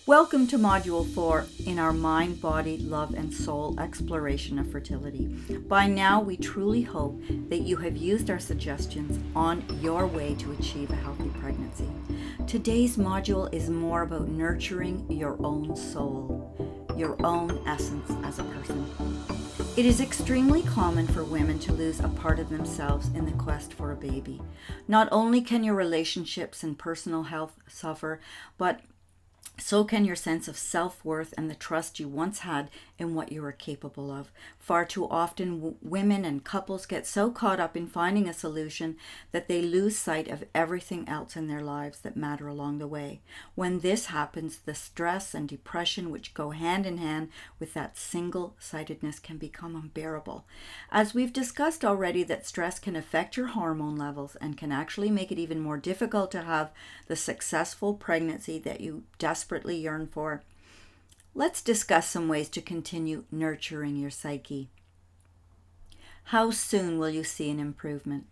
Welcome to Module 4 in our Mind, Body, Love, and Soul exploration of fertility. By now, we truly hope that you have used our suggestions on your way to achieve a healthy pregnancy. Today's module is more about nurturing your own soul, your own essence as a person. It is extremely common for women to lose a part of themselves in the quest for a baby. Not only can your relationships and personal health suffer, but so can your sense of self-worth and the trust you once had in what you were capable of. Far too often, women and couples get so caught up in finding a solution that they lose sight of everything else in their lives that matter along the way. When this happens, the stress and depression which go hand in hand with that single-sightedness can become unbearable. As we've discussed already, that stress can affect your hormone levels and can actually make it even more difficult to have the successful pregnancy that you desperately yearn for. Let's discuss some ways to continue nurturing your psyche. How soon will you see an improvement?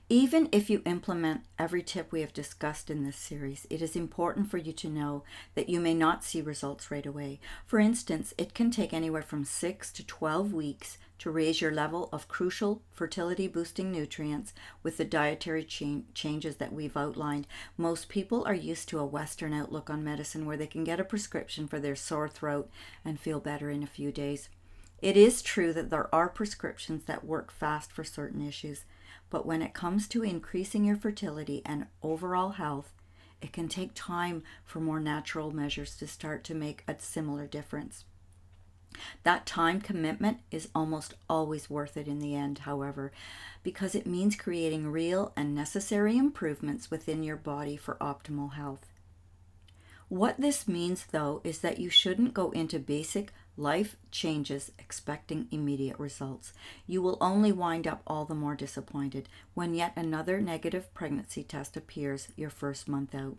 Even if you implement every tip we have discussed in this series, it is important for you to know that you may not see results right away. For instance, it can take anywhere from 6 to 12 weeks to raise your level of crucial fertility-boosting nutrients with the dietary changes that we've outlined. Most people are used to a Western outlook on medicine where they can get a prescription for their sore throat and feel better in a few days. It is true that there are prescriptions that work fast for certain issues, but when it comes to increasing your fertility and overall health, it can take time for more natural measures to start to make a similar difference. That time commitment is almost always worth it in the end, however, because it means creating real and necessary improvements within your body for optimal health. What this means, though, is that you shouldn't go into basic life changes expecting immediate results. You will only wind up all the more disappointed when yet another negative pregnancy test appears your first month out.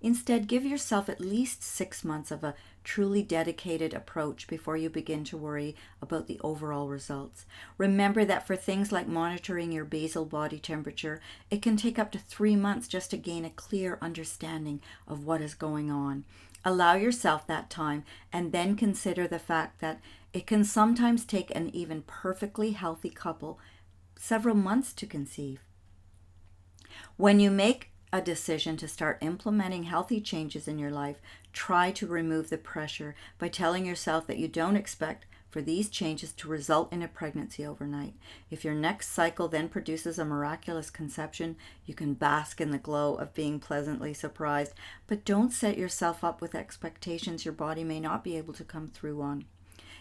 Instead, give yourself at least 6 months of a truly dedicated approach before you begin to worry about the overall results. Remember that for things like monitoring your basal body temperature, it can take up to 3 months just to gain a clear understanding of what is going on. Allow yourself that time and then consider the fact that it can sometimes take an even perfectly healthy couple several months to conceive. When you make a decision to start implementing healthy changes in your life, try to remove the pressure by telling yourself that you don't expect for these changes to result in a pregnancy overnight. If your next cycle then produces a miraculous conception, you can bask in the glow of being pleasantly surprised, but don't set yourself up with expectations your body may not be able to come through on.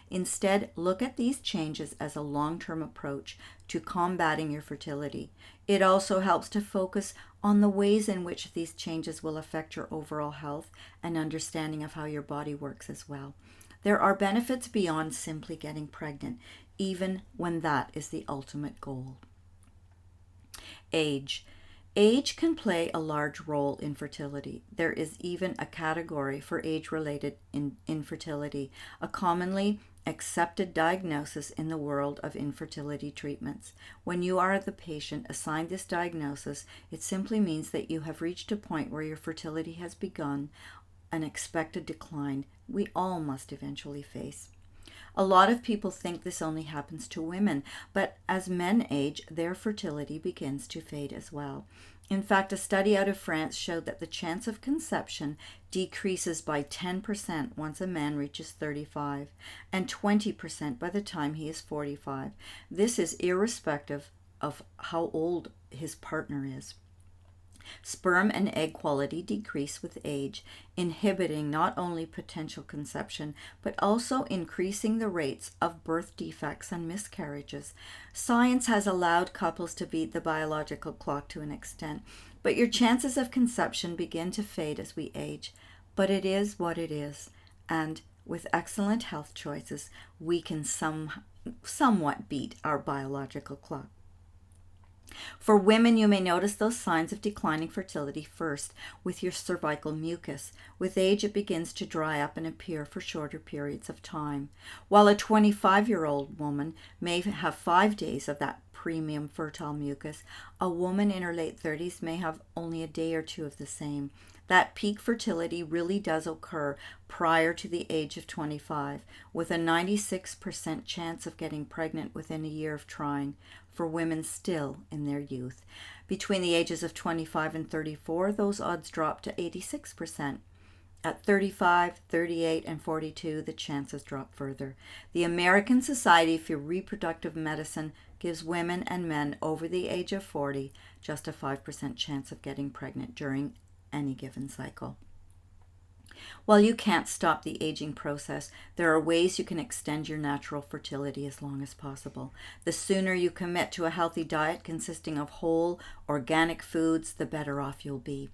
Instead, look at these changes as a long-term approach to combating your fertility. It also helps to focus on the ways in which these changes will affect your overall health and understanding of how your body works as well. There are benefits beyond simply getting pregnant, even when that is the ultimate goal. Age. Age can play a large role in fertility. There is even a category for age-related infertility, a commonly accepted diagnosis in the world of infertility treatments. When you are the patient assigned this diagnosis, it simply means that you have reached a point where your fertility has begun an expected decline we all must eventually face. A lot of people think this only happens to women, but as men age, their fertility begins to fade as well. In fact, a study out of France showed that the chance of conception decreases by 10% once a man reaches 35 and 20% by the time he is 45. This is irrespective of how old his partner is. Sperm and egg quality decrease with age, inhibiting not only potential conception, but also increasing the rates of birth defects and miscarriages. Science has allowed couples to beat the biological clock to an extent, but your chances of conception begin to fade as we age. But it is what it is, and with excellent health choices, we can somewhat beat our biological clock. For women, you may notice those signs of declining fertility first with your cervical mucus. With age, it begins to dry up and appear for shorter periods of time. While a 25-year-old woman may have 5 days of that premium fertile mucus, a woman in her late 30s may have only a day or two of the same. that peak fertility really does occur prior to the age of 25, with a 96% chance of getting pregnant within a year of trying for women still in their youth. Between the ages of 25 and 34, those odds drop to 86%. At 35, 38, and 42, the chances drop further. The American Society for Reproductive Medicine gives women and men over the age of 40 just a 5% chance of getting pregnant during any given cycle. While you can't stop the aging process, there are ways you can extend your natural fertility as long as possible. The sooner you commit to a healthy diet consisting of whole, organic foods, the better off you'll be.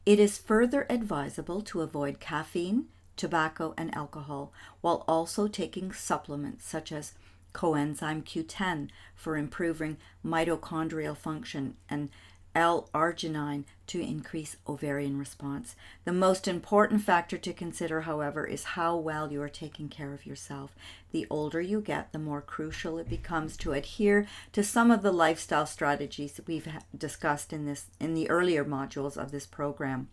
It is further advisable to avoid caffeine, tobacco, and alcohol, while also taking supplements such as coenzyme Q10 for improving mitochondrial function and L-arginine to increase ovarian response. The most important factor to consider, however, is how well you are taking care of yourself. The older you get, the more crucial it becomes to adhere to some of the lifestyle strategies that we've discussed in the earlier modules of this program.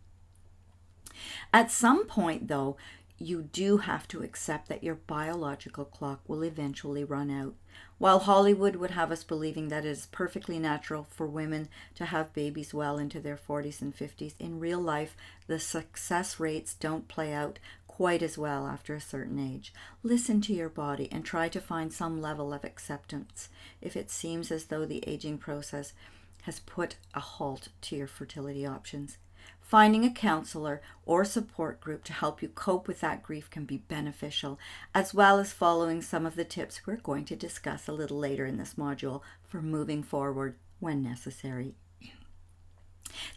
At some point, though, you do have to accept that your biological clock will eventually run out. While Hollywood would have us believing that it is perfectly natural for women to have babies well into their 40s and 50s, in real life, the success rates don't play out quite as well after a certain age. Listen to your body and try to find some level of acceptance if it seems as though the aging process has put a halt to your fertility options. Finding a counselor or support group to help you cope with that grief can be beneficial, as well as following some of the tips we're going to discuss a little later in this module for moving forward when necessary.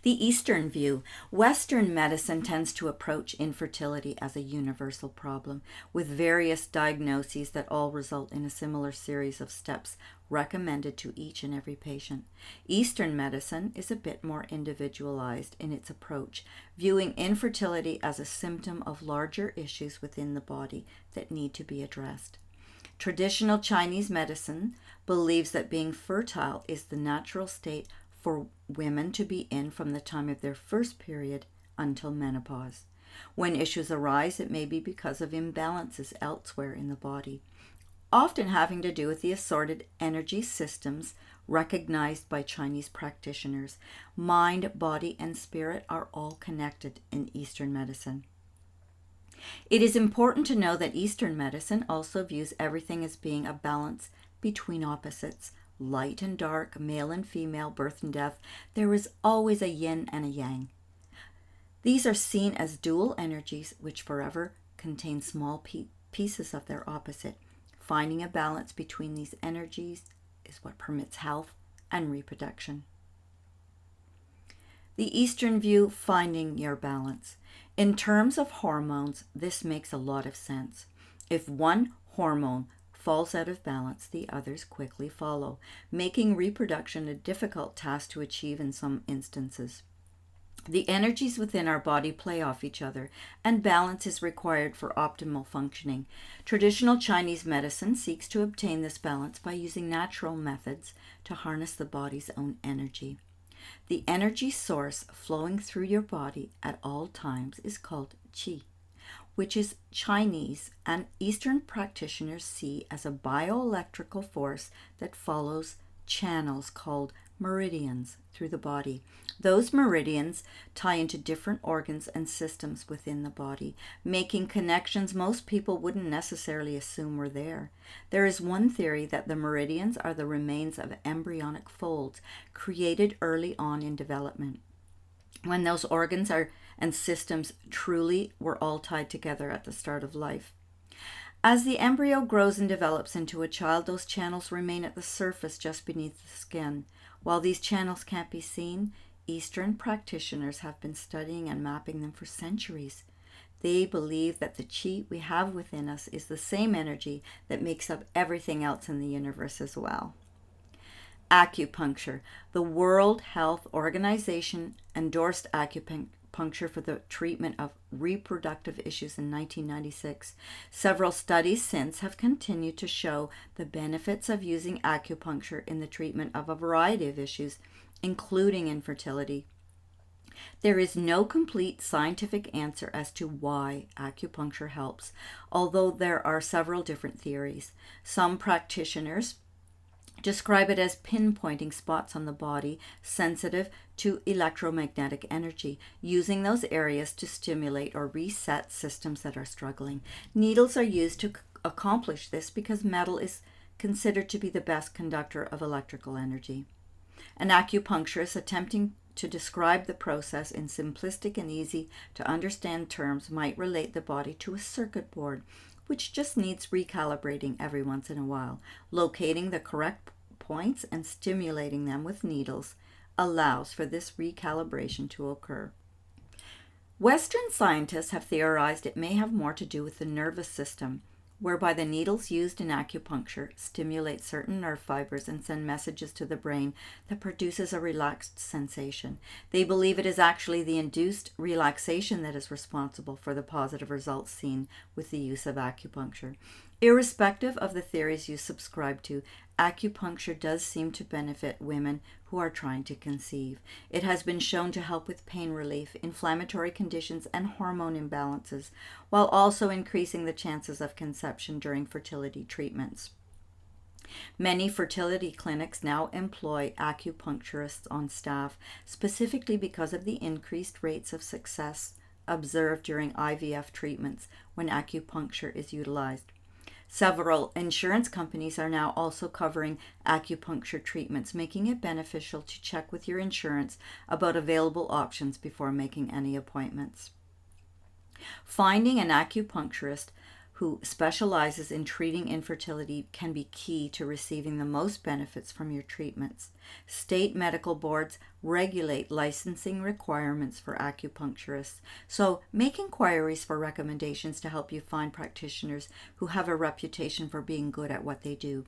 The Eastern view. Western medicine tends to approach infertility as a universal problem, with various diagnoses that all result in a similar series of steps recommended to each and every patient. Eastern medicine is a bit more individualized in its approach, viewing infertility as a symptom of larger issues within the body that need to be addressed. Traditional Chinese medicine believes that being fertile is the natural state for women to be in from the time of their first period until menopause. When issues arise, it may be because of imbalances elsewhere in the body, often having to do with the assorted energy systems recognized by Chinese practitioners. Mind, body, and spirit are all connected in Eastern medicine. It is important to know that Eastern medicine also views everything as being a balance between opposites, light and dark, male and female, birth and death. There is always a yin and a yang. These are seen as dual energies which forever contain small pieces of their opposite. Finding a balance between these energies is what permits health and reproduction. The Eastern view, finding your balance. In terms of hormones, this makes a lot of sense. If one hormone falls out of balance, the others quickly follow, making reproduction a difficult task to achieve in some instances. The energies within our body play off each other, and balance is required for optimal functioning. Traditional Chinese medicine seeks to obtain this balance by using natural methods to harness the body's own energy. The energy source flowing through your body at all times is called qi, which is Chinese and Eastern practitioners see as a bioelectrical force that follows channels called meridians through the body. Those meridians tie into different organs and systems within the body, making connections most people wouldn't necessarily assume were there. There is one theory that the meridians are the remains of embryonic folds created early on in development, when those organs and systems truly were all tied together at the start of life. As the embryo grows and develops into a child, those channels remain at the surface just beneath the skin. While these channels can't be seen, Eastern practitioners have been studying and mapping them for centuries. They believe that the qi we have within us is the same energy that makes up everything else in the universe as well. Acupuncture. The World Health Organization endorsed acupuncture for the treatment of reproductive issues in 1996. Several studies since have continued to show the benefits of using acupuncture in the treatment of a variety of issues, including infertility. There is no complete scientific answer as to why acupuncture helps, although there are several different theories. Some practitioners describe it as pinpointing spots on the body sensitive to electromagnetic energy, using those areas to stimulate or reset systems that are struggling. Needles are used to accomplish this because metal is considered to be the best conductor of electrical energy. An acupuncturist attempting to describe the process in simplistic and easy to understand terms might relate the body to a circuit board, which just needs recalibrating every once in a while. Locating the correct points and stimulating them with needles allows for this recalibration to occur. Western scientists have theorized it may have more to do with the nervous system, whereby the needles used in acupuncture stimulate certain nerve fibers and send messages to the brain that produces a relaxed sensation. They believe it is actually the induced relaxation that is responsible for the positive results seen with the use of acupuncture. Irrespective of the theories you subscribe to, acupuncture does seem to benefit women who are trying to conceive. It has been shown to help with pain relief, inflammatory conditions, and hormone imbalances, while also increasing the chances of conception during fertility treatments. Many fertility clinics now employ acupuncturists on staff, specifically because of the increased rates of success observed during IVF treatments when acupuncture is utilized. Several insurance companies are now also covering acupuncture treatments, making it beneficial to check with your insurance about available options before making any appointments. Finding an acupuncturist who specializes in treating infertility can be key to receiving the most benefits from your treatments. State medical boards regulate licensing requirements for acupuncturists, so make inquiries for recommendations to help you find practitioners who have a reputation for being good at what they do.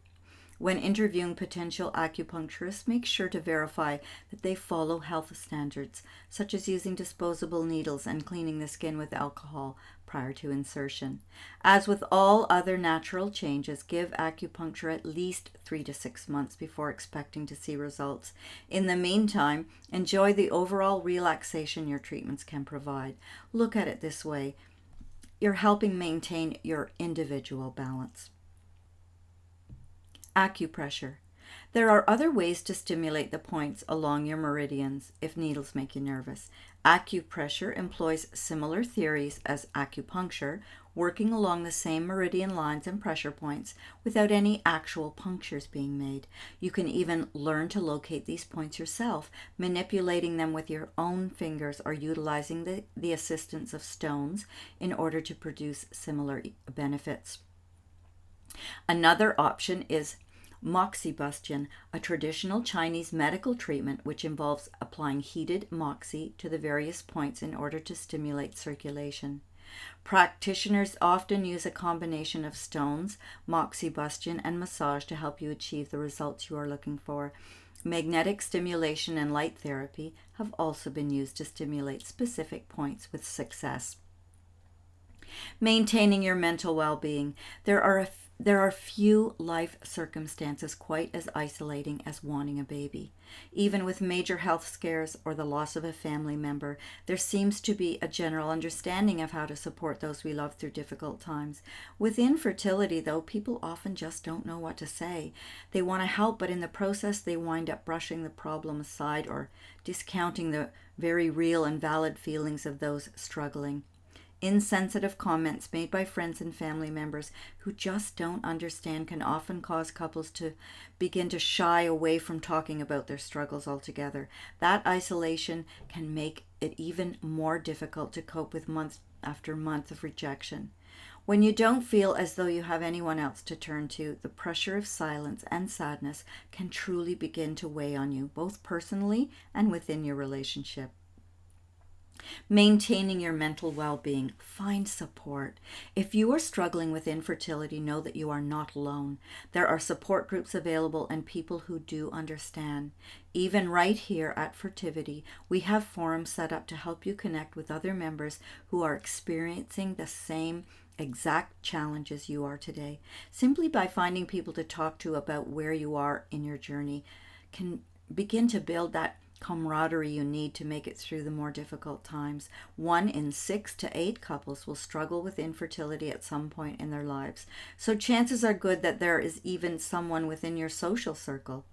When interviewing potential acupuncturists, make sure to verify that they follow health standards, such as using disposable needles and cleaning the skin with alcohol prior to insertion. As with all other natural changes, give acupuncture at least 3 to 6 months before expecting to see results. In the meantime, enjoy the overall relaxation your treatments can provide. Look at it this way: you're helping maintain your individual balance. Acupressure. There are other ways to stimulate the points along your meridians if needles make you nervous. Acupressure employs similar theories as acupuncture, working along the same meridian lines and pressure points without any actual punctures being made. You can even learn to locate these points yourself, manipulating them with your own fingers or utilizing the assistance of stones in order to produce similar benefits. Another option is moxibustion, a traditional Chinese medical treatment which involves applying heated moxie to the various points in order to stimulate circulation. Practitioners often use a combination of stones, moxibustion, and massage to help you achieve the results you are looking for. Magnetic stimulation and light therapy have also been used to stimulate specific points with success. Maintaining your mental well-being. There are few life circumstances quite as isolating as wanting a baby. Even with major health scares or the loss of a family member, there seems to be a general understanding of how to support those we love through difficult times. With infertility, though, people often just don't know what to say. They want to help, but in the process they wind up brushing the problem aside or discounting the very real and valid feelings of those struggling. Insensitive comments made by friends and family members who just don't understand can often cause couples to begin to shy away from talking about their struggles altogether. That isolation can make it even more difficult to cope with month after month of rejection. When you don't feel as though you have anyone else to turn to, the pressure of silence and sadness can truly begin to weigh on you, both personally and within your relationship. Maintaining your mental well-being. Find support. If you are struggling with infertility, know that you are not alone. There are support groups available and people who do understand. Even right here at Fertility, we have forums set up to help you connect with other members who are experiencing the same exact challenges you are today. Simply by finding people to talk to about where you are in your journey can begin to build that camaraderie you need to make it through the more difficult times. 1 in 6 to 8 couples will struggle with infertility at some point in their lives. So chances are good that there is even someone within your social circle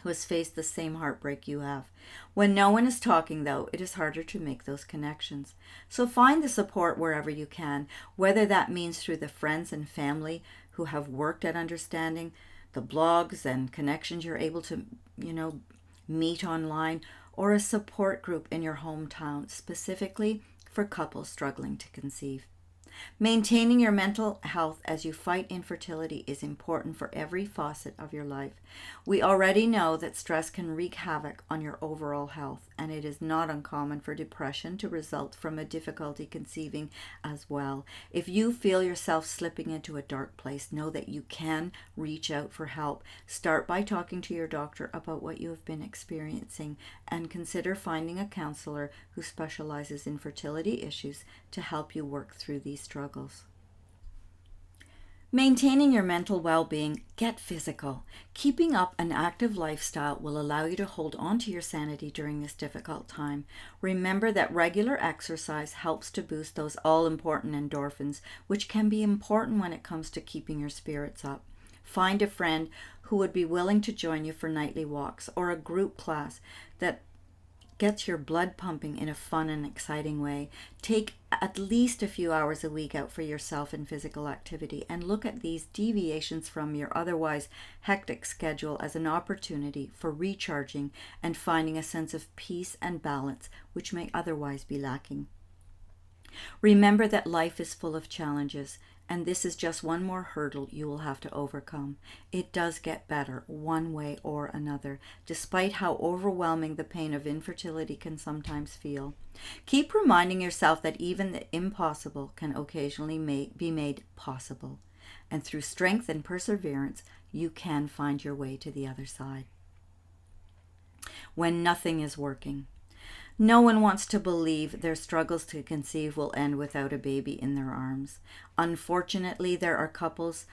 who has faced the same heartbreak you have. When no one is talking, though, it is harder to make those connections. So find the support wherever you can, whether that means through the friends and family who have worked at understanding, the blogs and connections you're able to, meet online, or a support group in your hometown, specifically for couples struggling to conceive. Maintaining your mental health as you fight infertility is important for every facet of your life. We already know that stress can wreak havoc on your overall health, and it is not uncommon for depression to result from a difficulty conceiving as well. If you feel yourself slipping into a dark place, know that you can reach out for help. Start by talking to your doctor about what you have been experiencing, and consider finding a counselor who specializes in fertility issues to help you work through these struggles. Maintaining your mental well-being, get physical. Keeping up an active lifestyle will allow you to hold on to your sanity during this difficult time. Remember that regular exercise helps to boost those all-important endorphins, which can be important when it comes to keeping your spirits up. Find a friend who would be willing to join you for nightly walks, or a group class that gets your blood pumping in a fun and exciting way. Take at least a few hours a week out for yourself in physical activity, and look at these deviations from your otherwise hectic schedule as an opportunity for recharging and finding a sense of peace and balance which may otherwise be lacking. Remember that life is full of challenges, and this is just one more hurdle you will have to overcome. It does get better one way or another, despite how overwhelming the pain of infertility can sometimes feel. Keep reminding yourself that even the impossible can occasionally be made possible, and through strength and perseverance, you can find your way to the other side. When nothing is working. No one wants to believe their struggles to conceive will end without a baby in their arms. Unfortunately, there are couples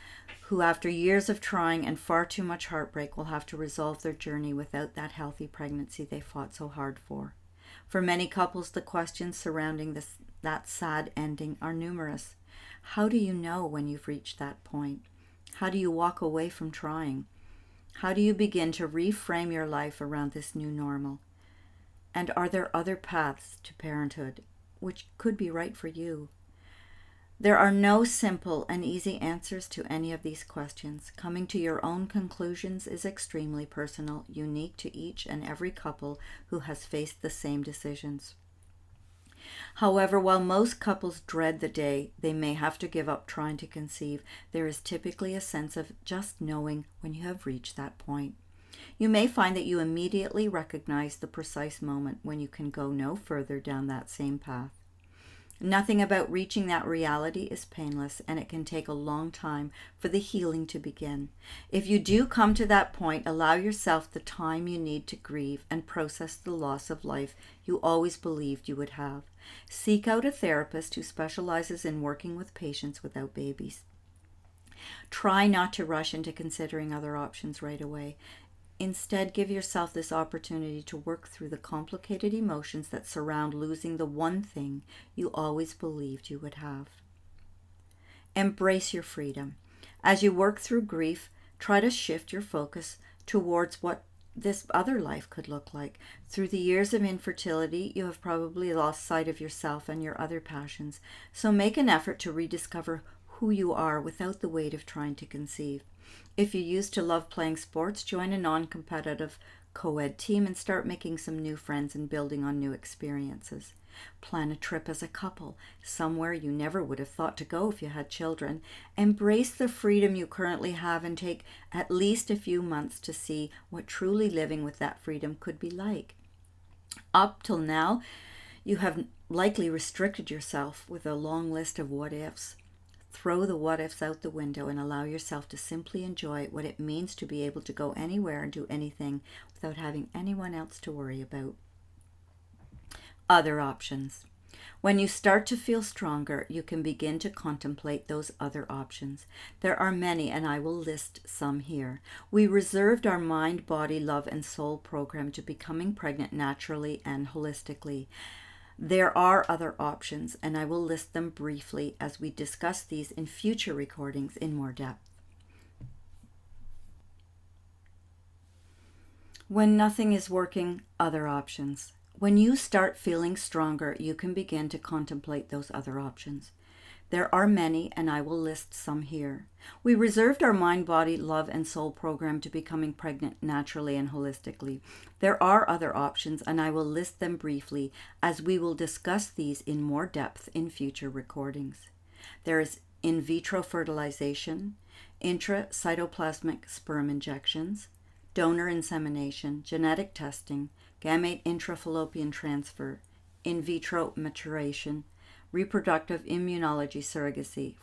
who, after years of trying and far too much heartbreak, will have to resolve their journey without that healthy pregnancy they fought so hard for. For many couples, the questions surrounding that sad ending are numerous. How do you know when you've reached that point? How do you walk away from trying? How do you begin to reframe your life around this new normal? And are there other paths to parenthood which could be right for you? There are no simple and easy answers to any of these questions. Coming to your own conclusions is extremely personal, unique to each and every couple who has faced the same decisions. However, while most couples dread the day they may have to give up trying to conceive, there is typically a sense of just knowing when you have reached that point. You may find that you immediately recognize the precise moment when you can go no further down that same path. Nothing about reaching that reality is painless, and it can take a long time for the healing to begin. If you do come to that point, allow yourself the time you need to grieve and process the loss of life you always believed you would have. Seek out a therapist who specializes in working with patients without babies. Try not to rush into considering other options right away. Instead, give yourself this opportunity to work through the complicated emotions that surround losing the one thing you always believed you would have. Embrace your freedom. As you work through grief, try to shift your focus towards what this other life could look like. Through the years of infertility, you have probably lost sight of yourself and your other passions, so make an effort to rediscover who you are without the weight of trying to conceive. If you used to love playing sports, join a non-competitive co-ed team and start making some new friends and building on new experiences. Plan a trip as a couple, somewhere you never would have thought to go if you had children. Embrace the freedom you currently have and take at least a few months to see what truly living with that freedom could be like. Up till now, you have likely restricted yourself with a long list of what-ifs. Throw the what-ifs out the window and allow yourself to simply enjoy what it means to be able to go anywhere and do anything without having anyone else to worry about. Other options. When you start to feel stronger, you can begin to contemplate those other options. There are many, and I will list some here. We reserved our mind, body, love, and soul program to becoming pregnant naturally and holistically. There are other options, and I will list them briefly as we discuss these in future recordings in more depth. When nothing is working, other options. When you start feeling stronger, you can begin to contemplate those other options. There are many, and I will list some here. We reserved our mind, body, love, and soul program to becoming pregnant naturally and holistically. There are other options, and I will list them briefly as we will discuss these in more depth in future recordings. There is in vitro fertilization, intracytoplasmic sperm injections, donor insemination, genetic testing, gamete intrafallopian transfer, in vitro maturation, reproductive immunology surrogacy,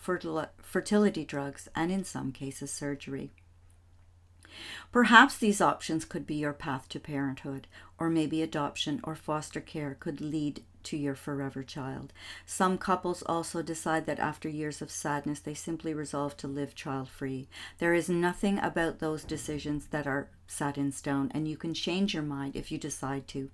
fertility drugs, and in some cases surgery. Perhaps these options could be your path to parenthood, or maybe adoption or foster care could lead to your forever child. Some couples also decide that after years of sadness, they simply resolve to live child-free. There is nothing about those decisions that are set in stone, and you can change your mind if you decide to.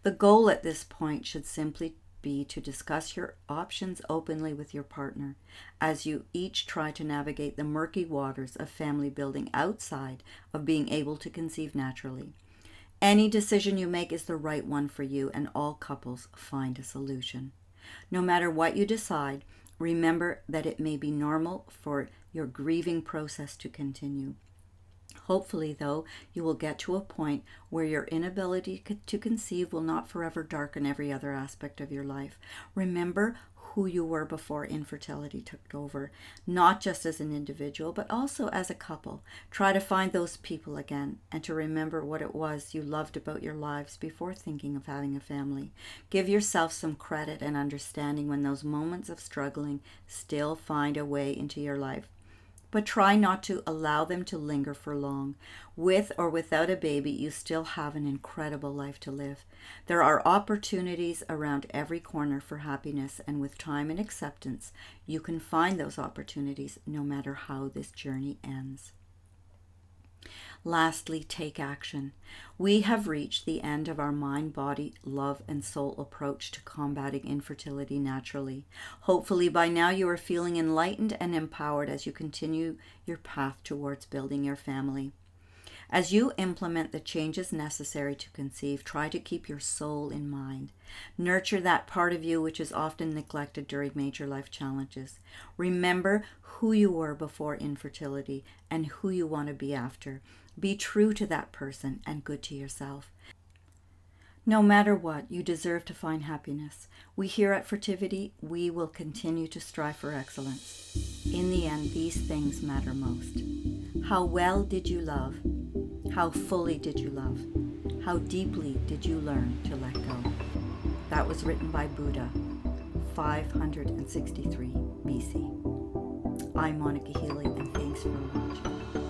The goal at this point should simply be to discuss your options openly with your partner as you each try to navigate the murky waters of family building outside of being able to conceive naturally. Any decision you make is the right one for you, and all couples find a solution. No matter what you decide, remember that it may be normal for your grieving process to continue. Hopefully, though, you will get to a point where your inability to conceive will not forever darken every other aspect of your life. Remember who you were before infertility took over, not just as an individual, but also as a couple. Try to find those people again and to remember what it was you loved about your lives before thinking of having a family. Give yourself some credit and understanding when those moments of struggling still find a way into your life. But try not to allow them to linger for long. With or without a baby, you still have an incredible life to live. There are opportunities around every corner for happiness, and with time and acceptance, you can find those opportunities no matter how this journey ends. Lastly, take action. We have reached the end of our mind, body, love, and soul approach to combating infertility naturally. Hopefully by now you are feeling enlightened and empowered as you continue your path towards building your family. As you implement the changes necessary to conceive, try to keep your soul in mind. Nurture that part of you which is often neglected during major life challenges. Remember who you were before infertility and who you want to be after. Be true to that person and good to yourself. No matter what, you deserve to find happiness. We here at Fertility, we will continue to strive for excellence. In the end, these things matter most. How well did you love? How fully did you love? How deeply did you learn to let go? That was written by Buddha, 563 BC. I'm Monica Healy, and thanks for watching.